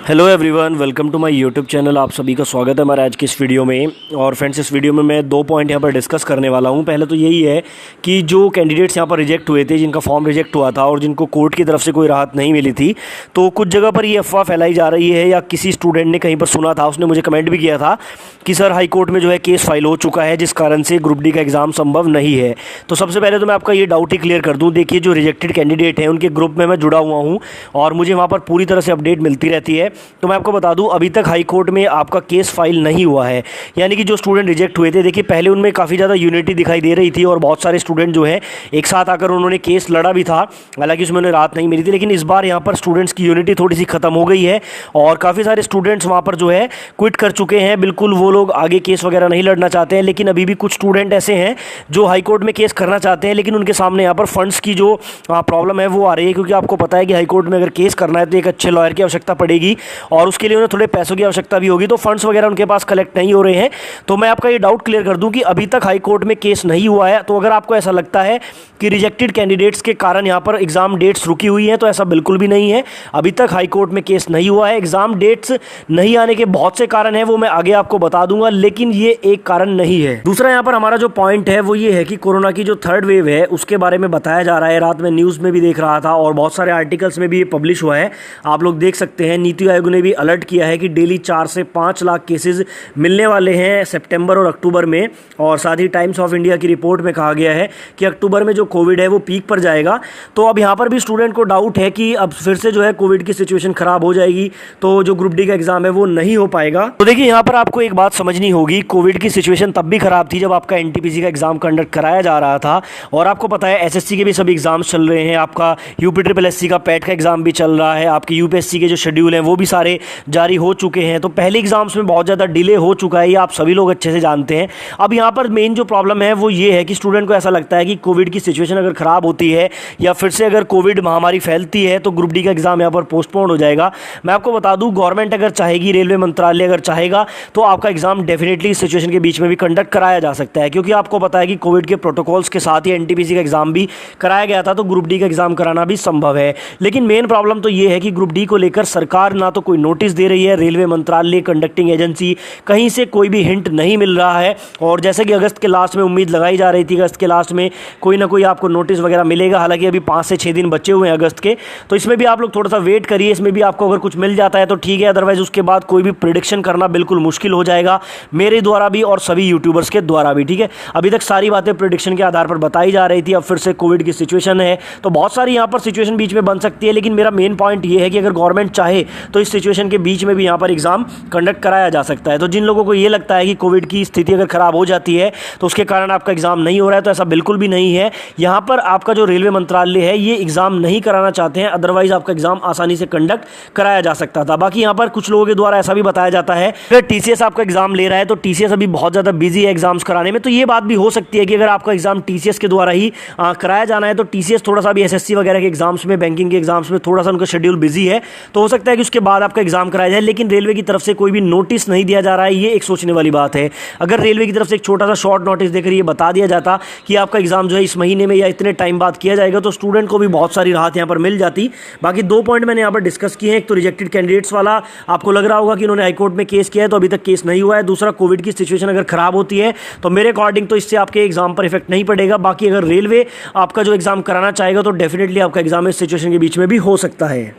Hello everyone, welcome to my YouTube channel. आप सभी का स्वागत है हमारे आज की इस वीडियो में। और फ्रेंड्स, इस वीडियो में मैं 2 पॉइंट यहाँ पर डिस्कस करने वाला हूँ। पहले तो यही है कि जो कैंडिडेट्स यहाँ पर रिजेक्ट हुए थे, जिनका फॉर्म रिजेक्ट हुआ था और जिनको कोर्ट की तरफ से कोई राहत नहीं मिली थी, तो कुछ जगह पर ये अफवाह फैलाई जा रही है या किसी स्टूडेंट ने कहीं पर सुना था, उसने मुझे कमेंट भी किया था कि सर हाई कोर्ट में जो है केस फाइल हो चुका है, जिस कारण से ग्रुप डी का एग्ज़ाम संभव नहीं है। तो सबसे पहले तो मैं आपका ये डाउट ही क्लियर कर दूँ। देखिए, जो रिजेक्टेड कैंडिडेट हैं उनके ग्रुप में मैं जुड़ा हुआ हूँ और मुझे वहाँ पर पूरी तरह से अपडेट मिलती रहती है। तो मैं आपको बता दूं, अभी तक हाई कोर्ट में आपका केस फाइल नहीं हुआ है। यानी कि जो स्टूडेंट रिजेक्ट हुए थे, देखिए पहले उनमें काफ़ी ज़्यादा यूनिटी दिखाई दे रही थी और बहुत सारे स्टूडेंट जो है एक साथ आकर उन्होंने केस लड़ा भी था। हालांकि उसमें उन्हें राहत नहीं मिली थी, लेकिन इस बार यहाँ पर स्टूडेंट्स की यूनिटी थोड़ी सी खत्म हो गई है और काफ़ी सारे स्टूडेंट्स वहाँ पर जो है क्विट कर चुके हैं। बिल्कुल वो लोग आगे केस वगैरह नहीं लड़ना चाहते हैं, लेकिन अभी भी कुछ स्टूडेंट ऐसे हैं जो हाई कोर्ट में केस करना चाहते हैं, लेकिन उनके सामने यहाँ पर फंड्स की जो प्रॉब्लम है वो आ रही है। क्योंकि आपको पता है कि हाई कोर्ट में अगर केस करना है तो एक अच्छे लॉयर की आवश्यकता पड़ेगी और उसके लिए उन्हें थोड़े पैसों की आवश्यकता भी होगी, तो फंड्स वगैरह उनके पास कलेक्ट नहीं हो रहे हैं। तो मैं आपका ये डाउट क्लियर कर दूं कि अभी तक हाई कोर्ट में केस नहीं हुआ है। तो अगर आपको ऐसा लगता है कि रिजेक्टेड कैंडिडेट्स के कारण यहाँ पर एग्जाम डेट्स रुकी हुई हैं, तो ऐसा बिल्कुल भी नहीं है। अभी तक हाई कोर्ट में केस नहीं हुआ है। एग्जाम डेट्स नहीं आने के बहुत से कारण हैं, वो मैं आगे आपको बता दूंगा, लेकिन ये एक कारण नहीं है। दूसरा यहाँ पर हमारा जो पॉइंट है वो ये है कि कोरोना की जो थर्ड वेव है उसके बारे में बताया जा रहा है। रात में न्यूज़ में भी देख रहा था और बहुत सारे आर्टिकल्स में भी ये पब्लिश हुआ है, आप लोग देख सकते हैं। नीति आयोग ने भी अलर्ट किया है कि डेली 4 से 5 लाख केसेस मिलने वाले हैं सितंबर और अक्टूबर में। और साथ ही टाइम्स ऑफ इंडिया की रिपोर्ट में कहा गया है कि अक्टूबर में जो कोविड है वो पीक पर जाएगा। तो अब यहाँ पर भी स्टूडेंट को डाउट है कि अब फिर से जो है कोविड की सिचुएशन खराब हो जाएगी, तो जो ग्रुप डी का एग्जाम है वो नहीं हो पाएगा। तो देखिए, यहाँ पर आपको एक बात समझनी होगी, कोविड की सिचुएशन तब भी खराब थी जब आपका एनटीपीसी का एग्जाम कंडक्ट कराया जा रहा था। और आपको पता है एसएससी के भी सभी एग्जाम्स चल रहे हैं, आपका यूपीएससी का पैट का एग्जाम भी चल रहा है, आपके यूपीएससी के जो शेड्यूल हैं वो भी सारे जारी हो चुके हैं। तो पहले एग्जाम्स में बहुत ज़्यादा डिले हो चुका है, ये आप सभी लोग अच्छे से जानते हैं। अब यहाँ पर मेन जो प्रॉब्लम है वो ये है कि स्टूडेंट को ऐसा लगता है कि कोविड की सिचुएशन अगर ख़राब होती है या फिर से अगर कोविड महामारी फैलती है तो ग्रुप डी का एग्जाम यहाँ पर पोस्टपोन हो जाएगा। मैं आपको बता दूं, गवर्नमेंट अगर चाहेगी, रेलवे मंत्रालय अगर चाहेगा, तो आपका एग्जाम डेफिनेटली इस सिचुएशन के बीच में भी कंडक्ट कराया जा सकता है। क्योंकि आपको पता है कि कोविड के प्रोटोकॉल्स के साथ ही एनटीपीसी का एग्जाम भी कराया गया था, तो ग्रुप डी का एग्जाम कराना भी संभव है। लेकिन मेन प्रॉब्लम तो ये है कि ग्रुप डी को लेकर सरकार ना तो कोई नोटिस दे रही है, रेलवे मंत्रालय, कंडक्टिंग एजेंसी, कहीं से कोई भी हिंट नहीं मिल रहा है। और जैसे कि अगस्त के लास्ट में उम्मीद लगाई जा रही थी, अगस्त के लास्ट में कोई ना कोई आपको नोटिस वगैरह मिलेगा। हालांकि अभी 5 से 6 दिन बचे हुए हैं अगस्त के, तो इसमें भी आप लोग थोड़ा सा वेट करिए। इसमें भी आपको अगर कुछ मिल जाता है तो ठीक है, अदरवाइज उसके बाद कोई भी प्रिडिक्शन करना बिल्कुल मुश्किल हो जाएगा, मेरे द्वारा भी और सभी यूट्यूबर्स के द्वारा भी। ठीक है, अभी तक सारी बातें प्रिडिक्शन के आधार पर बताई जा रही थी, अब फिर से कोविड की सिचुएशन है, तो बहुत सारी यहाँ पर सिचुएशन बीच में बन सकती है। लेकिन मेरा मेन पॉइंट ये है कि अगर गवर्नमेंट चाहे तो इस सिचुएशन के बीच में भी यहाँ पर एग्जाम कंडक्ट कराया जा सकता है। तो जिन लोगों को ये लगता है कि कोविड की स्थिति अगर खराब हो जाती है तो उसके कारण आपका एग्जाम नहीं हो रहा है, तो ऐसा बिल्कुल भी नहीं है। यहाँ पर आपका जो रेलवे मंत्रालय है ये एग्जाम नहीं कराना चाहते हैं, अदरवाइज आपका एग्जाम आसानी से कंडक्ट कराया जा सकता था। बाकी यहाँ पर कुछ लोगों के द्वारा ऐसा भी बताया जाता है अगर टीसीएस आपका एग्जाम ले रहा है तो टीसीएस अभी बहुत ज़्यादा बिजी है एग्जाम्स कराने में। तो ये बात भी हो सकती है कि अगर आपका एग्जाम टीसीएस के द्वारा ही कराया जाना है तो टीसीएस थोड़ा सा भी एसएससी वगैरह के एग्जाम्स में, बैंकिंग के एग्जाम्स में थोड़ा सा उनका शेड्यूल बिजी है, तो हो सकता है कि उसके बाद आपका एग्जाम कराया जाए। लेकिन रेलवे की तरफ से कोई भी नोटिस नहीं दिया जा रहा है, ये एक सोचने वाली बात है। अगर रेलवे की तरफ से एक छोटा सा शॉर्ट नोटिस देकर ये बता दिया जाता कि आपका एग्जाम जो है इस महीने में या इतने टाइम बाद किया जाएगा, तो स्टूडेंट को भी बहुत सारी राहत यहाँ पर मिल जाती। बाकी 2 पॉइंट मैंने यहाँ पर डिस्कस किए हैं। एक तो रिजेक्टेड कैंडिडेट्स वाला, आपको लग रहा होगा कि उन्होंने हाईकोर्ट में केस किया है तो अभी तक केस नहीं हुआ है। दूसरा, कोविड की सिचुएशन अगर खराब होती है तो मेरे अकॉर्डिंग तो इससे आपके एग्जाम पर इफेक्ट नहीं पड़ेगा। बाकी अगर रेलवे आपका जो एग्जाम कराना चाहेगा तो डेफिनेटली आपका एग्जाम इस सिचुएशन के बीच में भी हो सकता है।